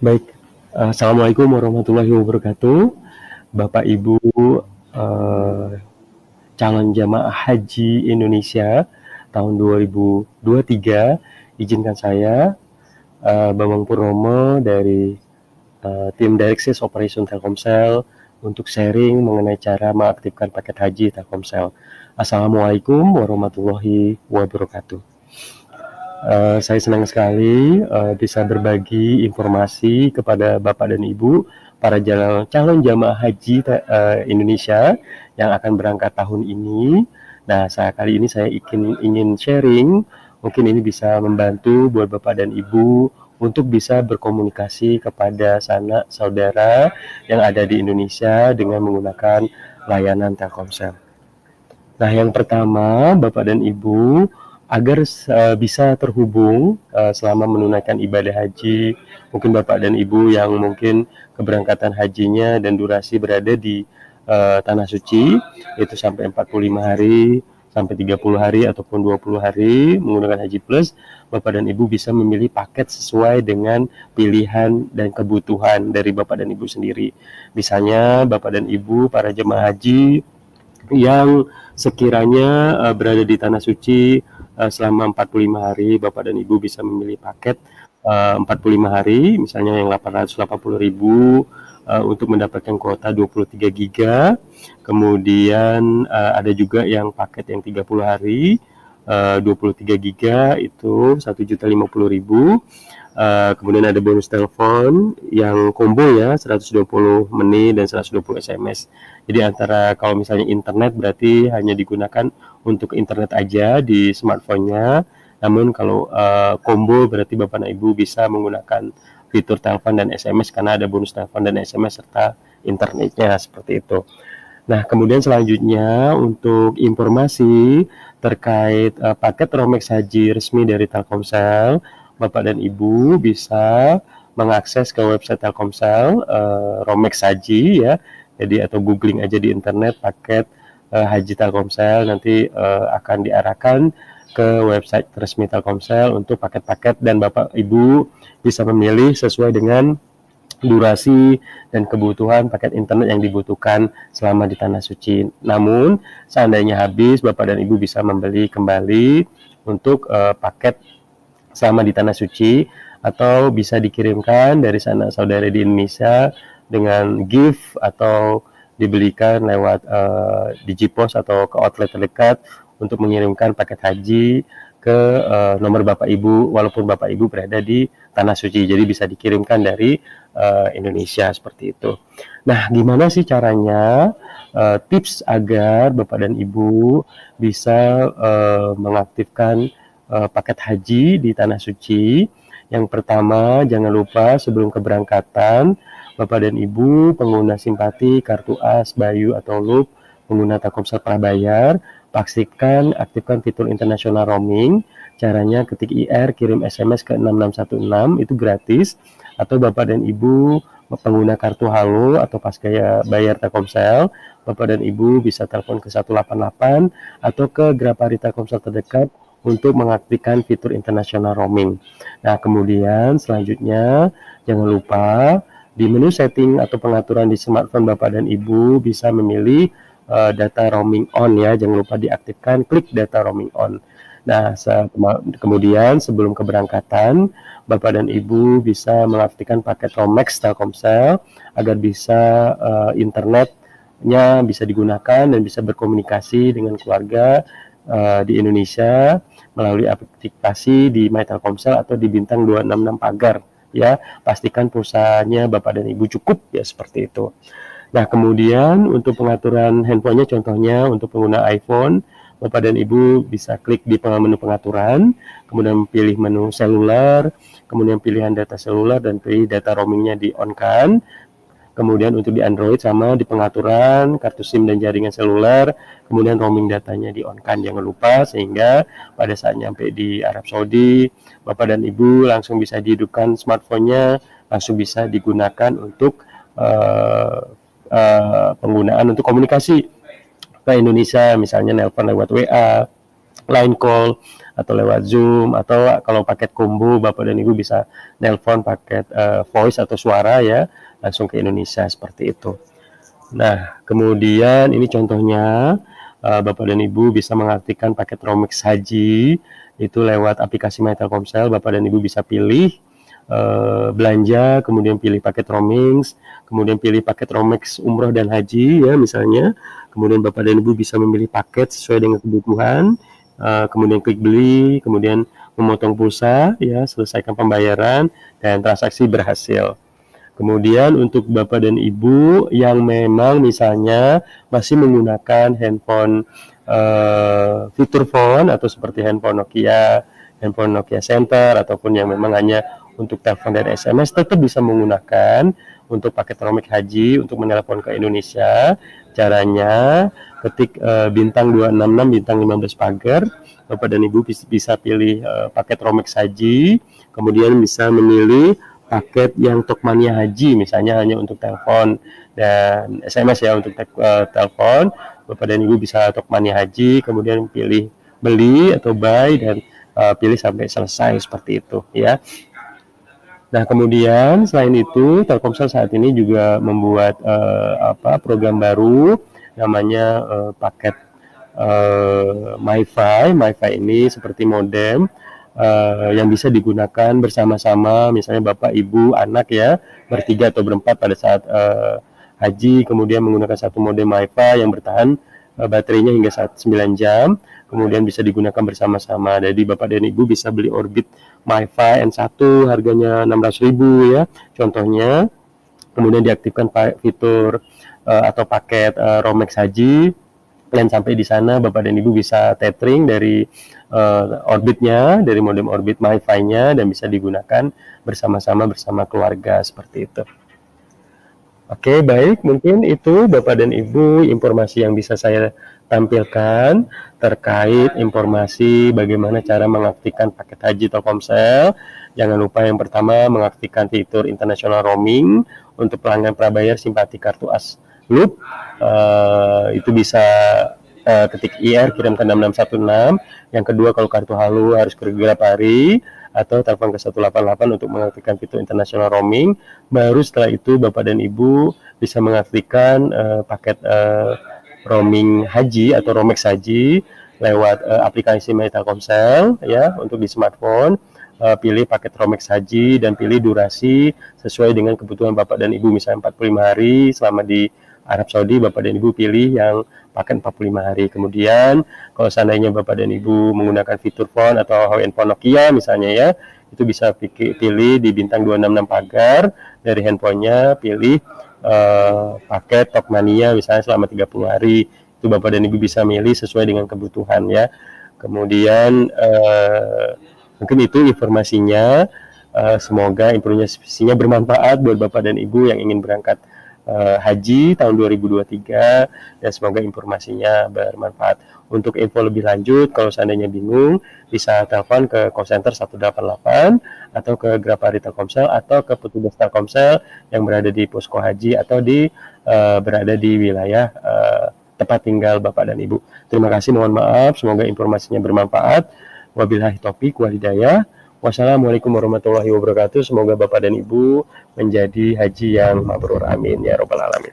Baik, Assalamualaikum warahmatullahi wabarakatuh. Bapak Ibu eh, calon jamaah haji Indonesia tahun 2023, izinkan saya Bambang Purnomo dari tim Direct Sales Operation Telkomsel untuk sharing mengenai cara mengaktifkan paket haji Telkomsel. Assalamualaikum warahmatullahi wabarakatuh. Saya senang sekali bisa berbagi informasi kepada Bapak dan Ibu para calon jamaah haji Indonesia yang akan berangkat tahun ini. Nah, kali ini saya ingin sharing, mungkin ini bisa membantu buat Bapak dan Ibu untuk bisa berkomunikasi kepada sanak saudara yang ada di Indonesia dengan menggunakan layanan Telkomsel. Nah, yang pertama, Bapak dan Ibu, agar bisa terhubung selama menunaikan ibadah haji, mungkin Bapak dan Ibu yang mungkin keberangkatan hajinya dan durasi berada di Tanah Suci, itu sampai 45 hari, sampai 30 hari, ataupun 20 hari menggunakan Haji Plus, Bapak dan Ibu bisa memilih paket sesuai dengan pilihan dan kebutuhan dari Bapak dan Ibu sendiri. Misalnya, Bapak dan Ibu, para jemaah haji, yang sekiranya berada di Tanah Suci selama 45 hari, Bapak dan Ibu bisa memilih paket 45 hari, misalnya yang 880.000 untuk mendapatkan kuota 23 giga. Kemudian ada juga yang paket yang 30 hari, 23 giga itu 1.050.000. Kemudian ada bonus telepon yang combo ya, 120 menit dan 120 SMS. Jadi antara kalau misalnya internet berarti hanya digunakan untuk internet aja di smartphone-nya. Namun kalau combo berarti Bapak dan Ibu bisa menggunakan fitur telepon dan SMS karena ada bonus telepon dan SMS serta internetnya seperti itu. Nah, kemudian selanjutnya untuk informasi terkait paket Romex Haji resmi dari Telkomsel, Bapak dan Ibu bisa mengakses ke website Telkomsel Romex Haji ya. Jadi atau googling aja di internet paket Haji Telkomsel, nanti akan diarahkan ke website resmi Telkomsel untuk paket-paket dan Bapak Ibu bisa memilih sesuai dengan durasi dan kebutuhan paket internet yang dibutuhkan selama di Tanah Suci. Namun, seandainya habis, Bapak dan Ibu bisa membeli kembali untuk paket selama di Tanah Suci, atau bisa dikirimkan dari sana saudara di Indonesia dengan gift atau dibelikan lewat Digipos atau ke outlet terdekat untuk mengirimkan paket haji ke nomor Bapak Ibu, walaupun Bapak Ibu berada di Tanah Suci. Jadi bisa dikirimkan dari Indonesia seperti itu. Nah, gimana sih caranya? Tips agar Bapak dan Ibu bisa mengaktifkan paket haji di Tanah Suci. Yang pertama, jangan lupa sebelum keberangkatan, Bapak dan Ibu pengguna simpati, kartu AS, Bayu, atau Loop, pengguna Telkomsel prabayar, pastikan aktifkan fitur international roaming. Caranya ketik IR, kirim SMS ke 6616, itu gratis. Atau Bapak dan Ibu pengguna kartu Halo atau pas gaya bayar Telkomsel, Bapak dan Ibu bisa telepon ke 188 atau ke Grapari Telkomsel terdekat untuk mengaktifkan fitur international roaming. Nah, kemudian selanjutnya jangan lupa di menu setting atau pengaturan di smartphone Bapak dan Ibu bisa memilih data roaming on ya, jangan lupa diaktifkan, klik data roaming on. Nah, kemudian sebelum keberangkatan, Bapak dan Ibu bisa mengaktifkan paket Romex Telkomsel agar bisa internetnya bisa digunakan dan bisa berkomunikasi dengan keluarga di Indonesia melalui aplikasi di My Telkomsel atau di bintang 266 pagar ya. Pastikan pulsanya Bapak dan Ibu cukup ya, seperti itu. Nah, kemudian untuk pengaturan handphonenya, contohnya untuk pengguna iPhone, Bapak dan Ibu bisa klik di menu pengaturan, kemudian pilih menu seluler, kemudian pilihan data seluler dan pilih data roamingnya di on-kan. Kemudian untuk di Android sama di pengaturan kartu SIM dan jaringan seluler, kemudian roaming datanya di on-kan, jangan lupa, sehingga pada saat nyampe di Arab Saudi, Bapak dan Ibu langsung bisa dihidupkan smartphone-nya, langsung bisa digunakan untuk penggunaan untuk komunikasi ke Indonesia, misalnya nelpon lewat WA, line call atau lewat Zoom, atau kalau paket combo Bapak dan Ibu bisa nelpon paket voice atau suara ya, langsung ke Indonesia seperti itu. Nah, kemudian ini contohnya Bapak dan Ibu bisa mengaktifkan paket Romex Haji itu lewat aplikasi My Telkomsel. Bapak dan Ibu bisa pilih belanja, kemudian pilih paket Romex, kemudian pilih paket Romex umroh dan haji ya misalnya. Kemudian Bapak dan Ibu bisa memilih paket sesuai dengan kebutuhan, kemudian klik beli, kemudian memotong pulsa ya, selesaikan pembayaran dan transaksi berhasil. Kemudian untuk Bapak dan Ibu yang memang misalnya masih menggunakan handphone fitur phone atau seperti handphone Nokia Center, ataupun yang memang hanya untuk telepon dan SMS, tetap bisa menggunakan untuk paket Romex Haji untuk menelepon ke Indonesia. Caranya ketik bintang 266 bintang 15 pagar, Bapak dan Ibu bisa pilih paket Romex Haji, kemudian bisa memilih paket yang Tokmania Haji, misalnya hanya untuk telepon dan SMS ya, untuk telepon. Bapak dan Ibu bisa Tokmania Haji, kemudian pilih beli atau buy dan pilih sampai selesai seperti itu ya. Nah, kemudian selain itu Telkomsel saat ini juga membuat program baru namanya paket MiFi. MiFi ini seperti modem yang bisa digunakan bersama-sama, misalnya Bapak, Ibu, anak ya, bertiga atau berempat pada saat haji, kemudian menggunakan satu modem MiFi yang bertahan baterainya hingga 9 jam, kemudian bisa digunakan bersama-sama. Jadi Bapak dan Ibu bisa beli Orbit MiFi N1 harganya 600.000 ya, contohnya. Kemudian diaktifkan fitur atau paket Romex Haji, dan sampai di sana Bapak dan Ibu bisa tethering dari Orbitnya, dari modem Orbit MiFi-nya, dan bisa digunakan bersama-sama bersama keluarga seperti itu. Oke, baik, mungkin itu Bapak dan Ibu informasi yang bisa saya tampilkan terkait informasi bagaimana cara mengaktifkan paket haji Telkomsel. Jangan lupa yang pertama mengaktifkan fitur international roaming untuk pelanggan prabayar simpati kartu As Loop. Itu bisa ketik IR kirim ke 6616. Yang kedua, kalau kartu Halo harus ke Grapari atau telepon ke 188 untuk mengaktifkan fitur international roaming. Baru setelah itu Bapak dan Ibu bisa mengaktifkan paket roaming haji atau Romex Haji lewat aplikasi My Telkomsel ya, untuk di smartphone. Pilih paket Romex Haji dan pilih durasi sesuai dengan kebutuhan Bapak dan Ibu, misalnya 45 hari selama di Arab Saudi. Bapak dan Ibu pilih yang paket 45 hari. Kemudian kalau seandainya Bapak dan Ibu menggunakan fitur phone atau handphone Nokia misalnya ya, itu bisa pilih di bintang 266 pagar, dari handphonenya pilih paket Tokmania misalnya selama 30 hari. Itu Bapak dan Ibu bisa milih sesuai dengan kebutuhan ya. Kemudian mungkin itu informasinya. Semoga informasinya bermanfaat buat Bapak dan Ibu yang ingin berangkat haji tahun 2023, dan semoga informasinya bermanfaat. Untuk info lebih lanjut, kalau seandainya bingung, bisa telepon ke call center 188 atau ke Grapari Telkomsel atau ke petugas Telkomsel yang berada di posko haji atau berada di wilayah tempat tinggal Bapak dan Ibu. Terima kasih, mohon maaf, semoga informasinya bermanfaat. Wabillahi taufik wal hidayah. Wassalamualaikum warahmatullahi wabarakatuh. Semoga Bapak dan Ibu menjadi haji yang mabrur. Amin ya robbal alamin.